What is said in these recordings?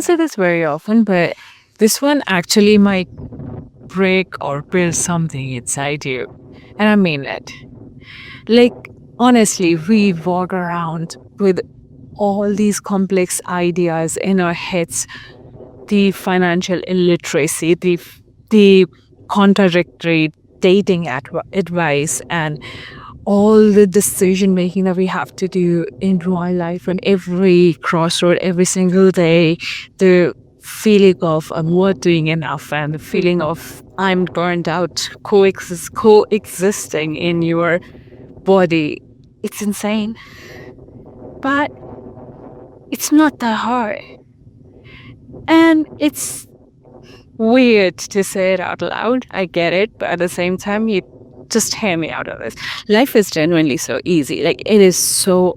don't say this very often, but this one actually might break or build something inside you. And I mean it. Like, honestly, we walk around with all these complex ideas in our heads, the financial illiteracy, the contradictory dating advice, and all the decision making that we have to do in my life and every crossroad, every single day, the feeling of I'm not doing enough and the feeling of I'm burnt out coexisting in your body. It's insane. But it's not that hard. And it's weird to say it out loud. I get it. But at the same time, you just hear me out of this. Life is genuinely so easy. Like, it is so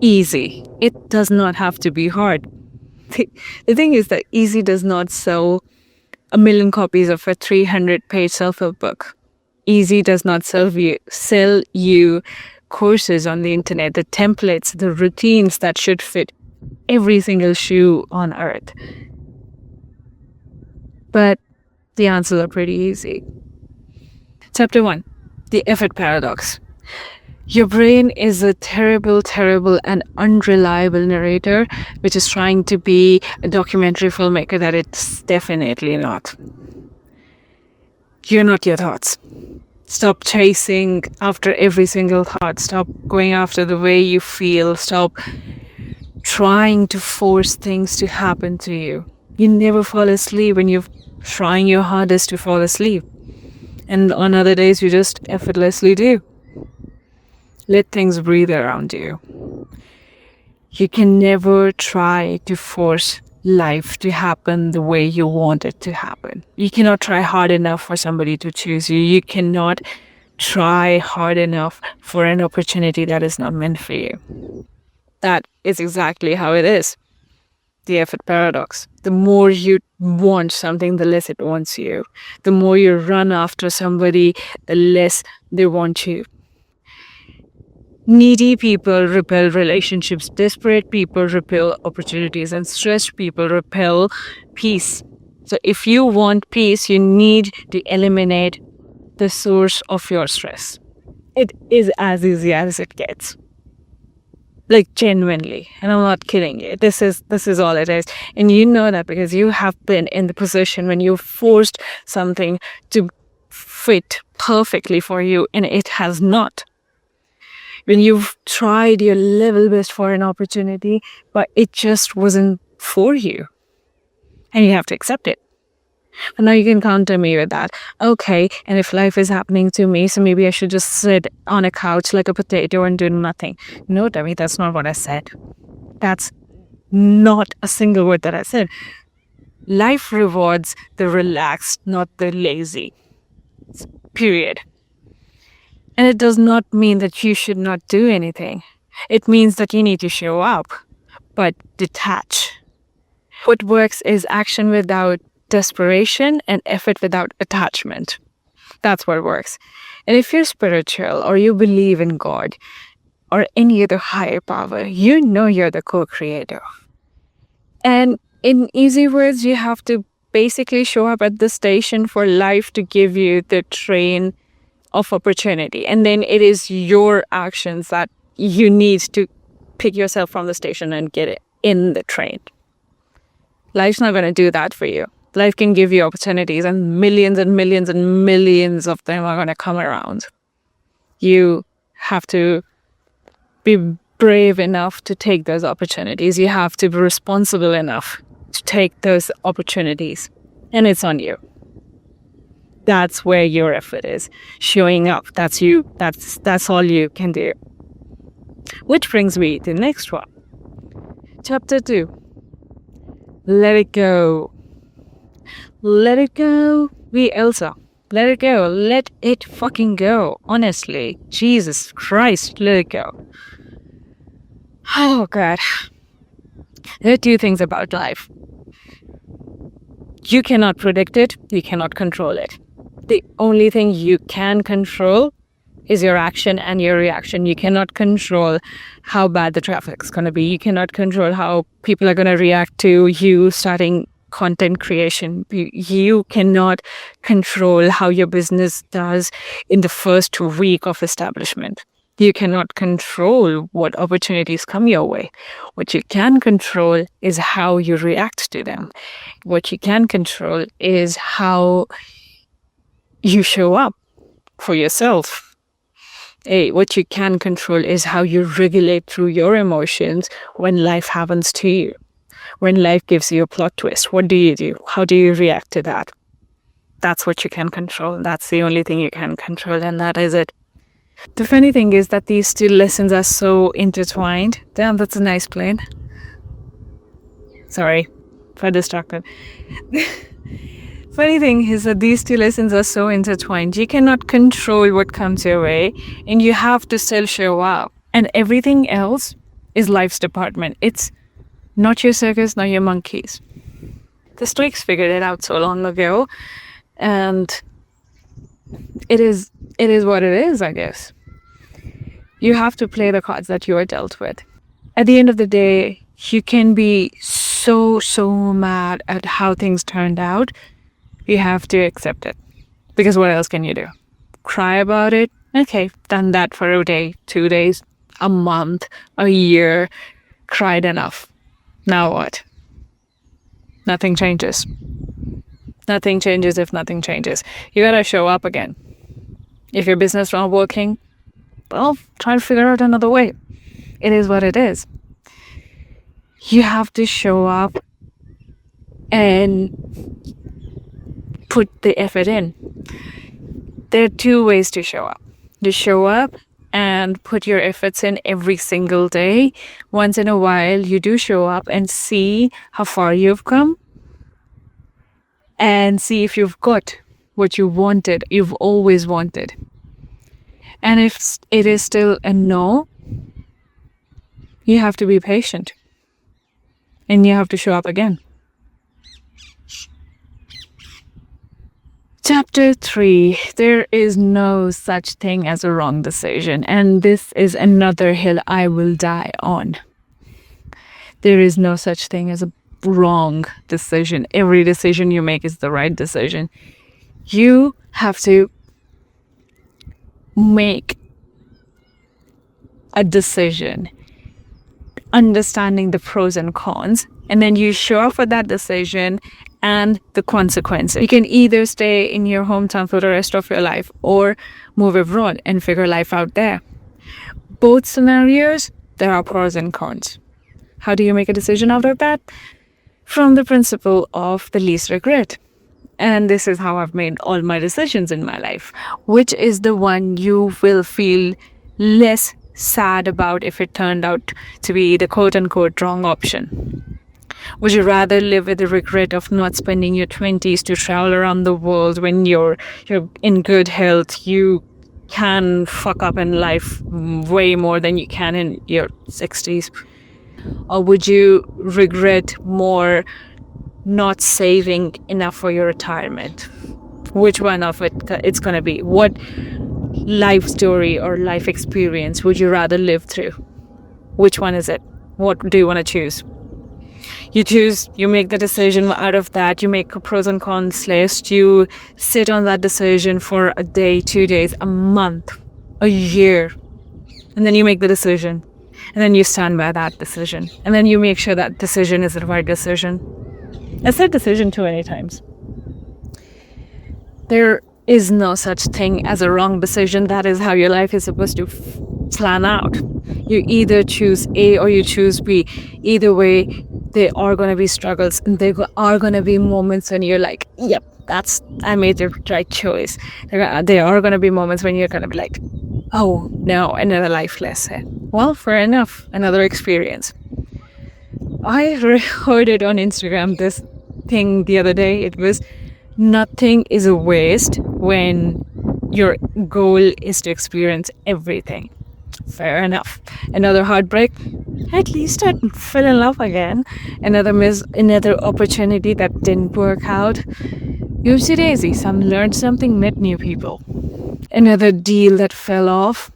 easy. It does not have to be hard. The thing is that easy does not sell a million copies of a 300-page self-help book. Easy does not sell you courses on the internet, the templates, the routines that should fit every single shoe on earth. But the answers are pretty easy. Chapter 1. The effort paradox. Your brain is a terrible, terrible and unreliable narrator, which is trying to be a documentary filmmaker that it's definitely not. You're not your thoughts. Stop chasing after every single thought. Stop going after the way you feel. Stop trying to force things to happen to you. You never fall asleep when you're trying your hardest to fall asleep. And on other days, you just effortlessly do. Let things breathe around you. You can never try to force life to happen the way you want it to happen. You cannot try hard enough for somebody to choose you. You cannot try hard enough for an opportunity that is not meant for you. That is exactly how it is. The effort paradox. The more you want something, the less it wants you. The more you run after somebody, the less they want you. Needy people repel relationships. Desperate people repel opportunities. And stressed people repel peace. So if you want peace, you need to eliminate the source of your stress. It is as easy as it gets. Like, genuinely. And I'm not kidding you. This is all it is. And you know that because you have been in the position when you forced something to fit perfectly for you and it has not. When you've tried your level best for an opportunity, but it just wasn't for you. And you have to accept it. And now you can counter me with that. Okay, and if life is happening to me, so maybe I should just sit on a couch like a potato and do nothing. No, dummy, that's not what I said. That's not a single word that I said. Life rewards the relaxed, not the lazy. Period. And it does not mean that you should not do anything. It means that you need to show up, but detach. What works is action without desperation and effort without attachment. That's what works. And if you're spiritual or you believe in God or any other higher power, you know you're the co-creator. And in easy words, you have to basically show up at the station for life to give you the train of opportunity. And then it is your actions that you need to pick yourself from the station and get it in the train. Life's not going to do that for you. Life can give you opportunities and millions and millions and millions of them are going to come around. You have to be brave enough to take those opportunities. You have to be responsible enough to take those opportunities. And it's on you. That's where your effort is. Showing up. That's you. That's all you can do. Which brings me to the next one. Chapter 2. Let it go. Let it go. Be Elsa. Let it go. Let it fucking go. Honestly. Jesus Christ. Let it go. Oh God. There are two things about life. You cannot predict it. You cannot control it. The only thing you can control is your action and your reaction. You cannot control how bad the traffic's going to be. You cannot control how people are going to react to you starting content creation. You cannot control how your business does in the first week of establishment. You cannot control what opportunities come your way. What you can control is how you react to them. What you can control is how you show up for yourself. What you can control is how you regulate through your emotions when life happens to you. When life gives you a plot twist, what do you do? How do you react to that? That's what you can control. That's the only thing you can control, and that is it. The funny thing is that these two lessons are so intertwined. Damn, that's a nice plane. Sorry for distracted. Funny thing is that these two lessons are so intertwined. You cannot control what comes your way, and you have to still show up. And everything else is life's department. It's not your circus, not your monkeys. The Stoics figured it out so long ago, and it is what it is, I guess. You have to play the cards that you are dealt with. At the end of the day, you can be so mad at how things turned out. You have to accept it. Because what else can you do? Cry about it? Okay, done that for a day, 2 days, a month, a year. Cried enough. Now what? Nothing changes. Nothing changes if nothing changes. You gotta show up again. If your business not working, well, try to figure out another way. It is what it is. You have to show up and put the effort in. There are two ways to show up. You show up and put your efforts in every single day. Once in a while, you do show up and see how far you've come and see if you've got what you wanted, you've always wanted. And if it is still a no, you have to be patient and you have to show up again. Chapter 3, there is no such thing as a wrong decision. And this is another hill I will die on. There is no such thing as a wrong decision. Every decision you make is the right decision. You have to make a decision, understanding the pros and cons, and then you show up for that decision and the consequences. You can either stay in your hometown for the rest of your life or move abroad and figure life out there. Both scenarios, there are pros and cons. How do you make a decision out of that? From the principle of the least regret. And this is how I've made all my decisions in my life. Which is the one you will feel less sad about if it turned out to be the quote-unquote wrong option? Would you rather live with the regret of not spending your 20s to travel around the world when you're in good health? You can fuck up in life way more than you can in your 60s. Or would you regret more not saving enough for your retirement? Which one of it's going to be? What life story or life experience would you rather live through? Which one is it? What do you want to choose? You make the decision out of that. You make a pros and cons list. You sit on that decision for a day, 2 days, a month, a year. And then you make the decision. And then you stand by that decision. And then you make sure that decision is the right decision. I said decision too many times. There is no such thing as a wrong decision. That is how your life is supposed to plan out. You either choose A or you choose B. Either way, there are going to be struggles and there are going to be moments when you're like, yep, I made the right choice. There are going to be moments when you're going to be like, oh no, another life lesson. Well, fair enough, another experience. I heard it on Instagram, this thing the other day. It was, nothing is a waste when your goal is to experience everything. Fair enough. Another heartbreak, at least I fell in love again. Another opportunity that didn't work out. Oopsie daisy, some learned something, met new people. another deal that fell off.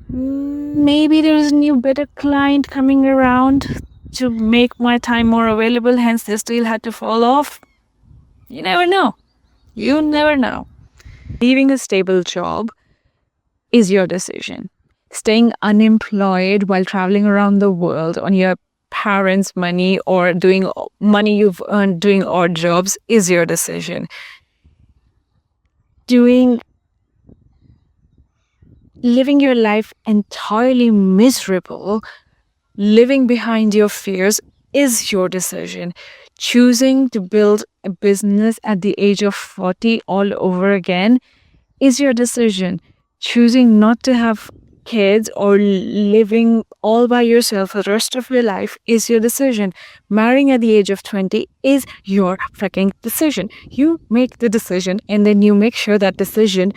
Maybe there's a new better client coming around to make my time more available, hence this deal had to fall off. You never know. You never know. Leaving a stable job is your decision. Staying unemployed while traveling around the world on your parents' money or doing money you've earned doing odd jobs is your decision. Living your life entirely miserable, living behind your fears is your decision. Choosing to build a business at the age of 40 all over again is your decision. Choosing not to have kids or living all by yourself for the rest of your life is your decision. Marrying at the age of 20 is your freaking decision. You make the decision and then you make sure that decision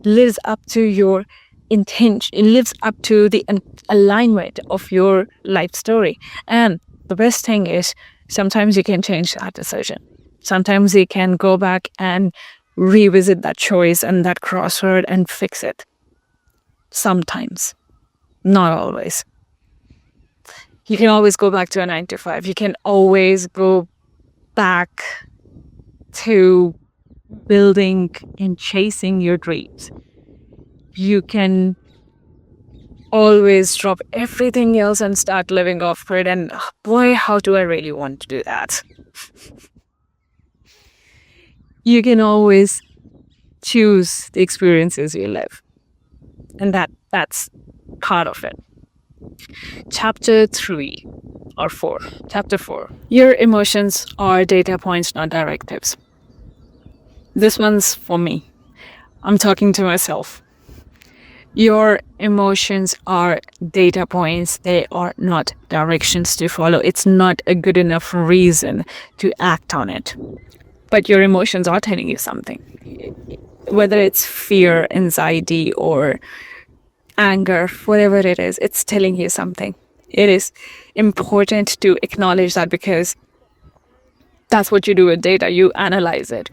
lives up to your intention, it lives up to the alignment of your life story. And the best thing is sometimes you can change that decision. Sometimes you can go back and revisit that choice and that crossroad and fix it. Sometimes, not always. You can always go back to a 9 to 5. You can always go back to building and chasing your dreams. You can always drop everything else and start living off grid. And boy, how do I really want to do that? You can always choose the experiences you live. And that's part of it. Chapter 3 or 4. Chapter 4. Your emotions are data points, not directives. This one's for me. I'm talking to myself. Your emotions are data points. They are not directions to follow. It's not a good enough reason to act on it. But your emotions are telling you something. Whether it's fear, anxiety, or anger, whatever it is, it's telling you something. It is important to acknowledge that because that's what you do with data. You analyze it.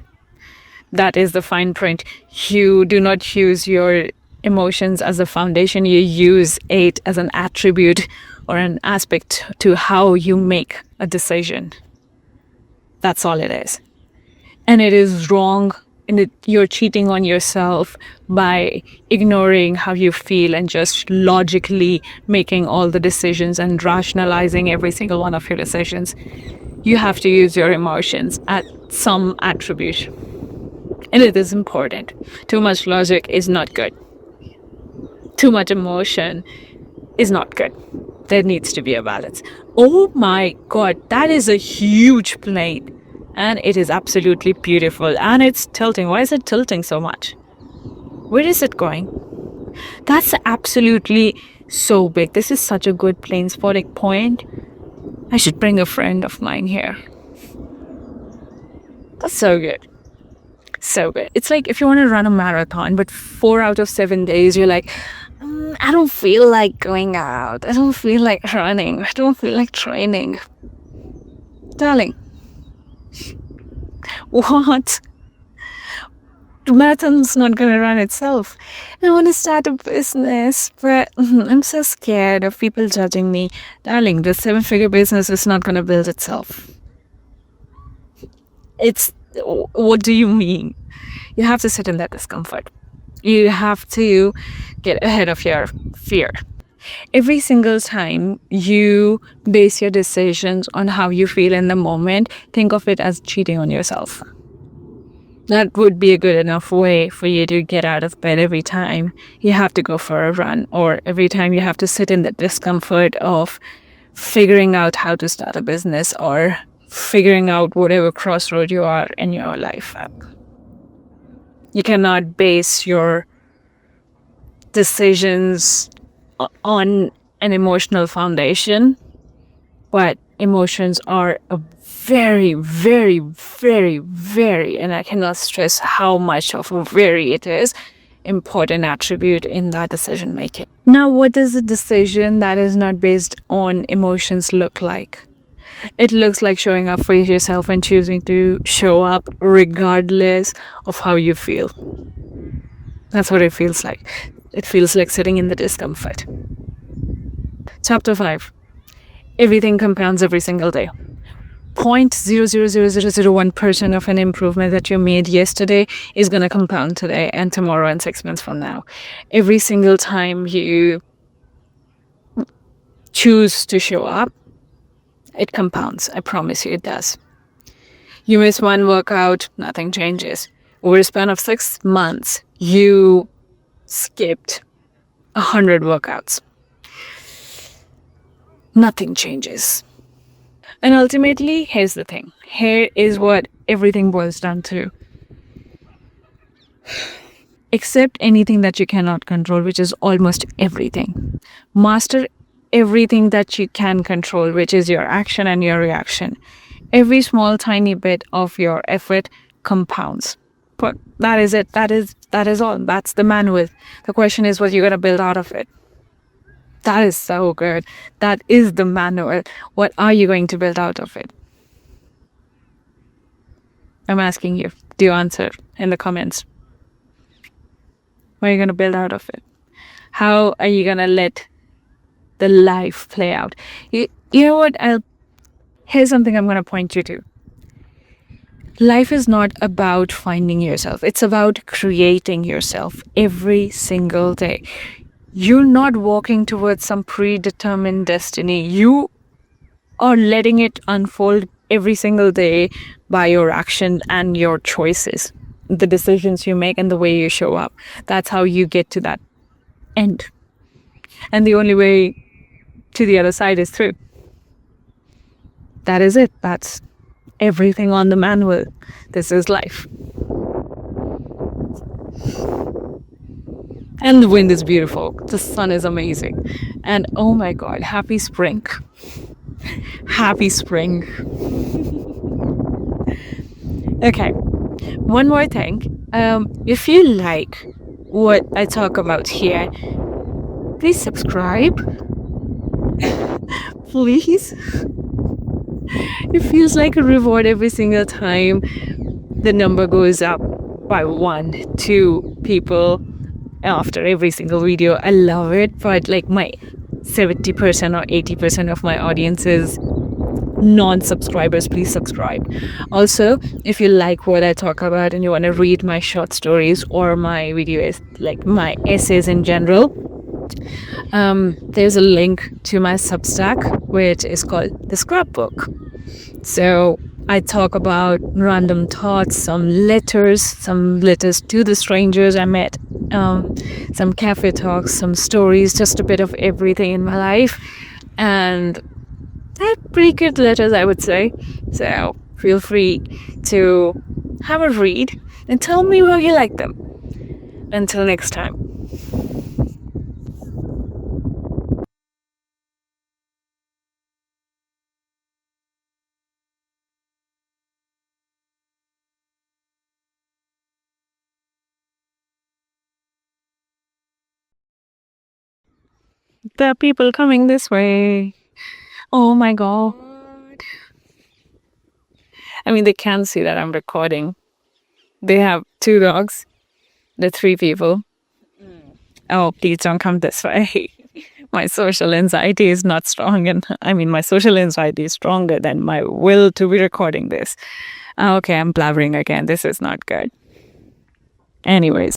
That is the fine print. You do not use your emotions as a foundation. You use it as an attribute or an aspect to how you make a decision. That's all it is. And it is wrong. And you're cheating on yourself by ignoring how you feel and just logically making all the decisions and rationalizing every single one of your decisions. You have to use your emotions at some attribute. And it is important. Too much logic is not good. Too much emotion is not good. There needs to be a balance. Oh my God, that is a huge plane. And it is absolutely beautiful. And it's tilting. Why is it tilting so much? Where is it going? That's absolutely so big. This is such a good plane spotting point. I should bring a friend of mine here. That's so good. So good. It's like if you want to run a marathon, but 4 out of 7 days, you're like, I don't feel like going out. I don't feel like running. I don't feel like training. Darling, what? The marathon's not going to run itself. I want to start a business, but I'm so scared of people judging me. Darling, the 7-figure business is not going to build itself. What do you mean? You have to sit in that discomfort. You have to get ahead of your fear. Every single time you base your decisions on how you feel in the moment, think of it as cheating on yourself. That would be a good enough way for you to get out of bed every time you have to go for a run, or every time you have to sit in the discomfort of figuring out how to start a business or figuring out whatever crossroad you are in your life. You cannot base your decisions on an emotional foundation, but emotions are a very, very, very, very, and I cannot stress how much of a very it is, important attribute in that decision making. Now, what does a decision that is not based on emotions look like? It looks like showing up for yourself and choosing to show up regardless of how you feel. That's what it feels like. It feels like sitting in the discomfort. Chapter 5. Everything compounds every single day. 0.00001% of an improvement that you made yesterday is going to compound today and tomorrow and 6 months from now. Every single time you choose to show up, it compounds. I promise you it does. You miss one workout, nothing changes. Over a span of 6 months, you skipped 100 workouts. Nothing changes. And ultimately, here's the thing. Here is what everything boils down to. Accept anything that you cannot control, which is almost everything. Master everything that you can control, which is your action and your reaction. Every small tiny bit of your effort compounds. But that is it. That is all. That's the manual. The question is what you're going to build out of it. That is so good. That is the manual. What are you going to build out of it? I'm asking you. Do you answer in the comments? What are you going to build out of it? How are you going to let the life play out? You know what? Here's something I'm going to point you to. Life is not about finding yourself. It's about creating yourself every single day. You're not walking towards some predetermined destiny. You are letting it unfold every single day by your action and your choices, the decisions you make and the way you show up. That's how you get to that end. And the only way to the other side is through. That is it. That's everything on the manual. This is life. And the wind is beautiful. The sun is amazing. And oh my God, happy spring. Happy spring. Okay, one more thing. If you like what I talk about here, please subscribe. Please. It feels like a reward every single time the number goes up by 1, 2 people after every single video. I love it, but like my 70% or 80% of my audience is non-subscribers. Please subscribe. Also, if you like what I talk about and you want to read my short stories or my videos, like my essays in general, there's a link to my Substack, which is called The Scrapbook. So I talk about random thoughts, some letters to the strangers I met, some cafe talks, some stories, just a bit of everything in my life. And they're pretty good letters, I would say. So feel free to have a read and tell me how you like them. Until next time. There are people coming this way. Oh my God. I mean, they can't see that I'm recording. They have 2 dogs. The 3 people. Oh, please don't come this way. My social anxiety is not strong. And I mean, my social anxiety is stronger than my will to be recording this. Okay, I'm blabbering again. This is not good. Anyways.